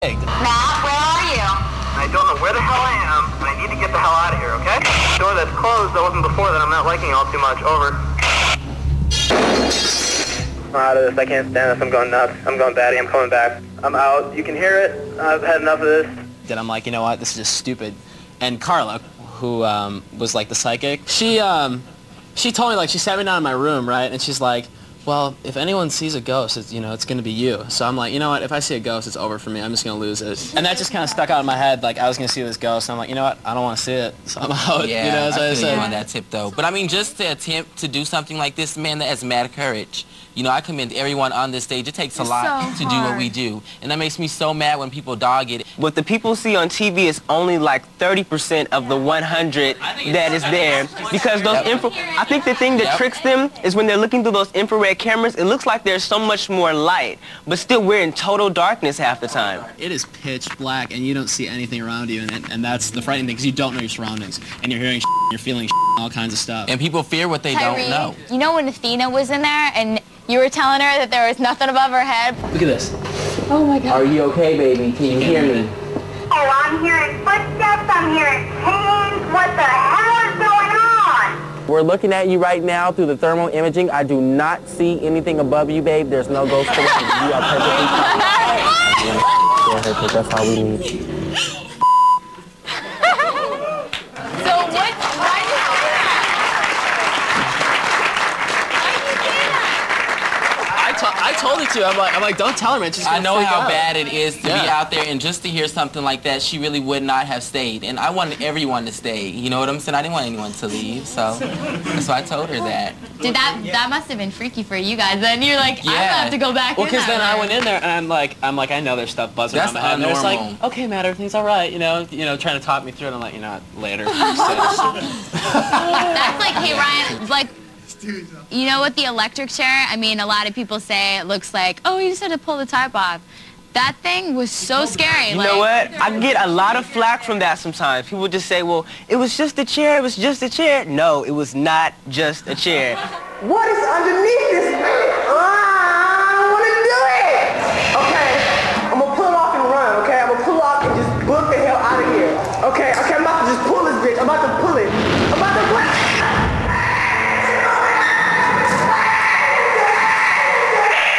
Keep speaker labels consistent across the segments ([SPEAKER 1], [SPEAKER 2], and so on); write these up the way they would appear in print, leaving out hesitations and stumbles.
[SPEAKER 1] Matt, where are you?
[SPEAKER 2] I don't know where the hell I am, but I need to get the hell out of here, okay? The door that's closed that wasn't before that I'm not liking all too much. Over. I'm out of this. I can't stand this. I'm going nuts. I'm going batty. I'm coming back. I'm out. You can hear it. I've had enough of this.
[SPEAKER 3] Then I'm like, you know what? This is just stupid. And Carla, who was like the psychic, she told me, like, she sat me down in my room, right? And she's like, well, if anyone sees a ghost, it's, you know, it's going to be you. So I'm like, you know what, if I see a ghost, it's over for me. I'm just going to lose it. And that just kind of stuck out in my head, like, I was going to see this ghost. And I'm like, you know what, I don't want to see it. So I'm out,
[SPEAKER 4] yeah,
[SPEAKER 3] you know,
[SPEAKER 4] I feel you on that tip, though. But, I mean, just to attempt to do something like this, man, that is mad courage. You know, I commend everyone on this stage. It takes a lot to do what we do. And that makes me so mad when people dog it.
[SPEAKER 5] What the people see on TV is only like 30% of the 100 that is there. Because those I think the thing that tricks them is when they're looking through those infrared cameras, it looks like there's so much more light. But still, we're in total darkness half the time.
[SPEAKER 3] It is pitch black, and you don't see anything around you. And that's the frightening thing, because you don't know your surroundings. And you're hearing you're feeling all kinds of stuff.
[SPEAKER 4] And people fear what they don't know.
[SPEAKER 1] You know when Athena was in there, and you were telling her that there was nothing above her head?
[SPEAKER 3] Look at this.
[SPEAKER 1] Oh my God.
[SPEAKER 5] Are you okay, baby? Can you hear me?
[SPEAKER 6] Oh, I'm hearing footsteps, I'm hearing pains. What the hell is going on?
[SPEAKER 5] We're looking at you right now through the thermal imaging. I do not see anything above you, babe. There's no ghost around you. You are perfectly fine. Go ahead, that's all we need.
[SPEAKER 3] I told her to. I'm like, don't tell her, man. She's gonna
[SPEAKER 4] I know how
[SPEAKER 3] out.
[SPEAKER 4] bad it is to be out there, and just to hear something like that, she really would not have stayed. And I wanted everyone to stay. You know what I'm saying? I didn't want anyone to leave, so that's why I told her that.
[SPEAKER 1] Did that must have been freaky for you guys? Then you're like, I have to go back.
[SPEAKER 3] Well, because then I went in there, and I'm like, I know there's stuff buzzing around my head. And it's like, okay, Matt, everything's all right. You know, trying to talk me through it. I'm like, you know, later.
[SPEAKER 1] That's like, hey Ryan, like. You know, with the electric chair, I mean, a lot of people say it looks like, oh, you just had to pull the tarp off. That thing was so scary.
[SPEAKER 5] You know what? I get a lot of flack from that sometimes. People just say, well, it was just a chair, it was just a chair. No, it was not just a chair. What is underneath this thing? I don't want to do it! Okay, I'm going to pull off and run, okay? I'm going to pull off and just book the hell out of here. Okay, I'm about to just pull this bitch. I'm about to pull it. I'm about to pull it.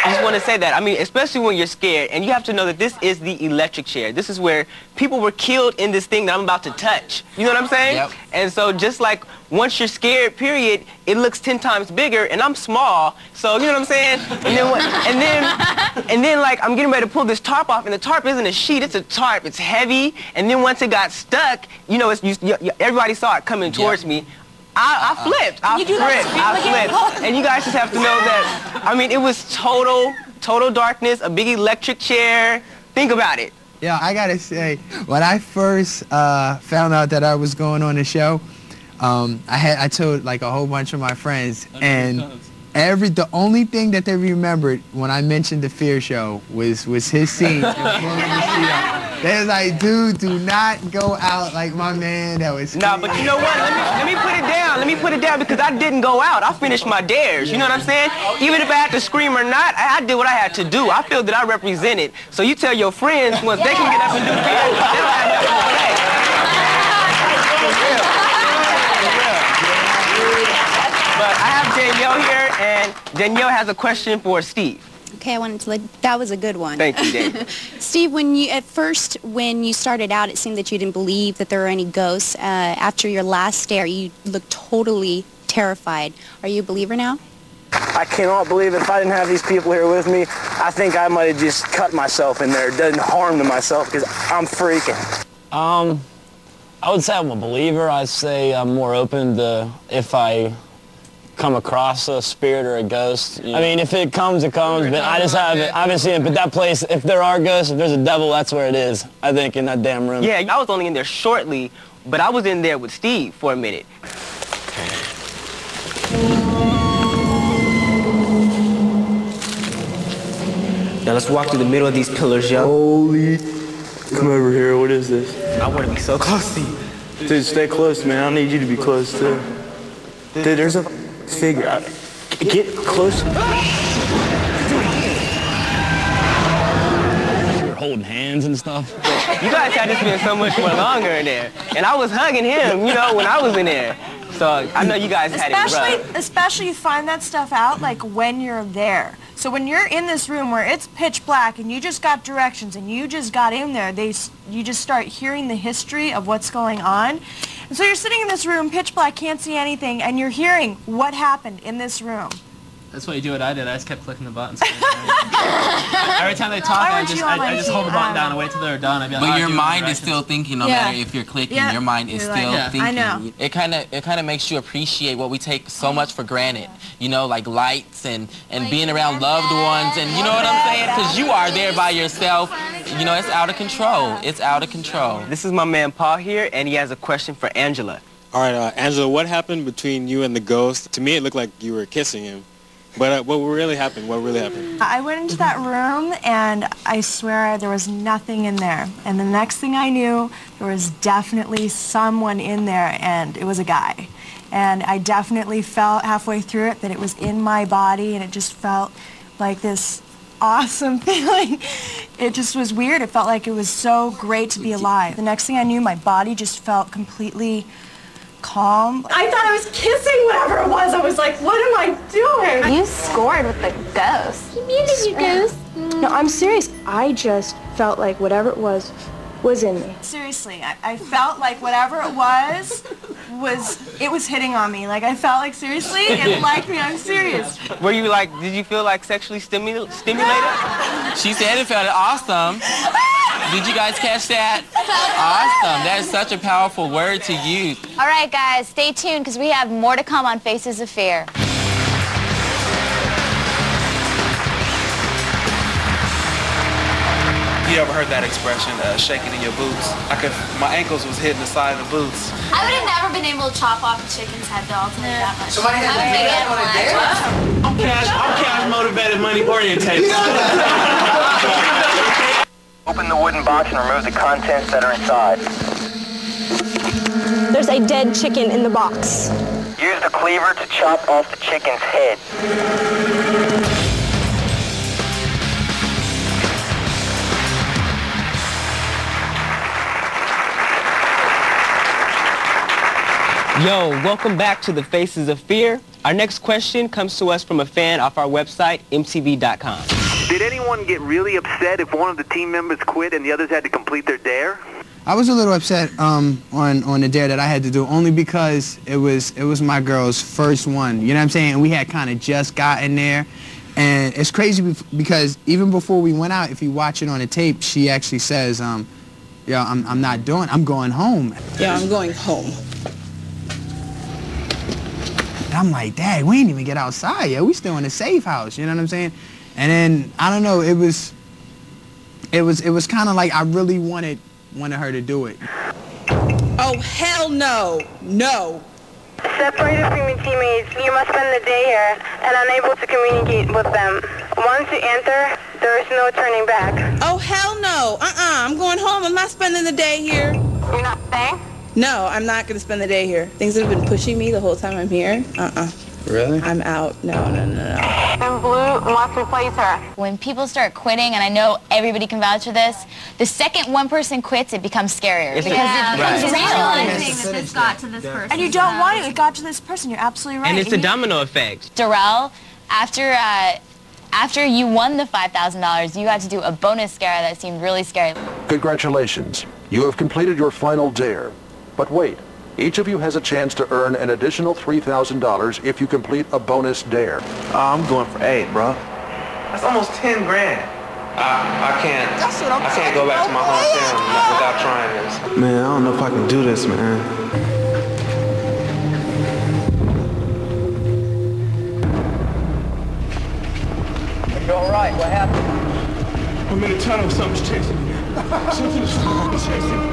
[SPEAKER 5] I just want to say that. I mean, especially when you're scared, and you have to know that this is the electric chair. This is where people were killed in this thing that I'm about to touch. You know what I'm saying?
[SPEAKER 4] Yep.
[SPEAKER 5] And so just like once you're scared, period, it looks 10 times bigger, and I'm small, so you know what I'm saying? And then like I'm getting ready to pull this tarp off, and the tarp isn't a sheet, it's a tarp. It's heavy, and then once it got stuck, you know, everybody saw it coming towards me. I flipped. I flipped. And you guys just have to know that, I mean, it was total darkness, a big electric chair. Think about it.
[SPEAKER 7] Yeah, I gotta say, when I first found out that I was going on the show, I told like a whole bunch of my friends, and the only thing that they remembered when I mentioned the Fear show was his scene. They was like, dude, do not go out like my man that was.
[SPEAKER 5] Nah, but you know what? Let me put it down. Let me put it down, because I didn't go out. I finished my dares. You know what I'm saying? Even if I had to scream or not, I did what I had to do. I feel that I represented. So you tell your friends, once they can get up and do Fear, they don't have nothing to say. But I have Danielle here, and Danielle has a question for Steve.
[SPEAKER 8] Okay, I wanted to that was a good one.
[SPEAKER 5] Thank you, Dave.
[SPEAKER 8] Steve, when you started out, it seemed that you didn't believe that there were any ghosts. After your last stare, you looked totally terrified. Are you a believer now?
[SPEAKER 9] I cannot believe it. If I didn't have these people here with me, I think I might have just cut myself in there. It doesn't harm to myself because I'm freaking.
[SPEAKER 10] I would say I'm a believer. I'd say I'm more open to if I come across a spirit or a ghost. I mean, if it comes, it comes, but I haven't seen it. But that place, if there are ghosts, if there's a devil, that's where it is, I think, in that damn room.
[SPEAKER 5] Yeah, I was only in there shortly, but I was in there with Steve for a minute. Now let's walk through the middle of these pillars, yo.
[SPEAKER 9] Holy. Come over here, what is this?
[SPEAKER 5] I want to be so close to you.
[SPEAKER 9] Dude, stay close, man. I need you to be close, too. Dude, there's a figure. Get close.
[SPEAKER 3] Your whole
[SPEAKER 10] holding hands and stuff.
[SPEAKER 5] You guys had to spend so much more longer in there. And I was hugging him, you know, when I was in there. So I know you guys had it rough.
[SPEAKER 11] Especially you find that stuff out like when you're there. So when you're in this room where it's pitch black and you just got directions and you just got in there, you just start hearing the history of what's going on. And so you're sitting in this room, pitch black, can't see anything, and you're hearing what happened in this room.
[SPEAKER 3] That's why you do what I did. I just kept clicking the buttons. Every time they talk, I just hold the button down and wait till they're done. I'd be like,
[SPEAKER 4] but your mind is still thinking, no matter if you're clicking. Your mind is still thinking.
[SPEAKER 11] I know.
[SPEAKER 4] It kind of makes you appreciate what we take so much for granted. You know, like lights and being around loved ones, and you know what I'm saying? Because you are there by yourself. You know, it's out of control. It's out of control.
[SPEAKER 5] This is my man Paul here, and he has a question for Angela.
[SPEAKER 12] All right, Angela, what happened between you and the ghost? To me, it looked like you were kissing him. But what really happened? What really happened?
[SPEAKER 11] I went into that room, and I swear there was nothing in there. And the next thing I knew, there was definitely someone in there, and it was a guy. And I definitely felt halfway through it that it was in my body, and it just felt like this awesome feeling. It just was weird. It felt like it was so great to be alive. The next thing I knew, my body just felt completely calm. I thought I was kissing whatever it was. I was like, what am I doing?
[SPEAKER 13] You scored with the ghost.
[SPEAKER 11] You muted your ghost. No, I'm serious. I just felt like whatever it was in me. Seriously, I felt like whatever it was hitting on me. Like I felt like seriously, it liked me. I'm serious.
[SPEAKER 5] Were you like, did you feel like sexually stimulated?
[SPEAKER 4] She said it felt awesome. Did you guys catch that? Awesome. That is such a powerful word to use.
[SPEAKER 1] All right, guys, stay tuned because we have more to come on Faces of Fear.
[SPEAKER 14] You ever heard that expression, shaking in your boots? My ankles was hitting the side of the boots.
[SPEAKER 13] I would have never been able to chop off a chicken's head, though, I'll tell you that much.
[SPEAKER 14] Somebody had to do that on a dare?
[SPEAKER 15] I'm cash motivated, money orientated.
[SPEAKER 2] Open the wooden box and remove the contents that are inside.
[SPEAKER 16] There's a dead chicken in the box.
[SPEAKER 2] Use the cleaver to chop off the chicken's head.
[SPEAKER 5] Yo, welcome back to the Faces of Fear. Our next question comes to us from a fan off our website, MTV.com.
[SPEAKER 2] Did anyone get really upset if one of the team members quit and the others had to complete their dare?
[SPEAKER 7] I was a little upset on the dare that I had to do, only because it was my girl's first one. You know what I'm saying? And we had kind of just gotten there, and it's crazy because even before we went out, if you watch it on the tape, she actually says, "Yo, I'm not doing. I'm going home."
[SPEAKER 17] Yeah, I'm going home.
[SPEAKER 7] And I'm like, Dad, we ain't even get outside yet. We still in a safe house. You know what I'm saying? And then I don't know. It was kind of like I really wanted her to do it.
[SPEAKER 17] Oh hell no, no.
[SPEAKER 6] Separated from your teammates, you must spend the day here and unable to communicate with them. Once you enter, there is no turning back.
[SPEAKER 17] Oh hell no. I'm going home. I'm not spending the day here.
[SPEAKER 6] You're not staying?
[SPEAKER 17] No, I'm not going to spend the day here. Things have been pushing me the whole time I'm here.
[SPEAKER 12] Really?
[SPEAKER 17] I'm out. No.
[SPEAKER 6] And Blue wants to replace her.
[SPEAKER 1] When people start quitting, and I know everybody can vouch for this, the second one person quits, it becomes scarier. Because it becomes real.
[SPEAKER 13] Realizing that this got to this person.
[SPEAKER 11] And you don't want it. It got to this person. You're absolutely right.
[SPEAKER 5] And it's a domino effect.
[SPEAKER 1] Darrell, after you won the $5,000, you had to do a bonus scare that seemed really scary.
[SPEAKER 18] Congratulations. You have completed your final dare. But wait, each of you has a chance to earn an additional $3,000 if you complete a bonus dare.
[SPEAKER 14] I'm going for 8, bro. That's almost 10 grand. I can't go back to my hometown without trying this. Man, I don't know if I can do this, man.
[SPEAKER 2] Are you all right? What happened?
[SPEAKER 15] I'm in a tunnel. Something's chasing me. Something's chasing me.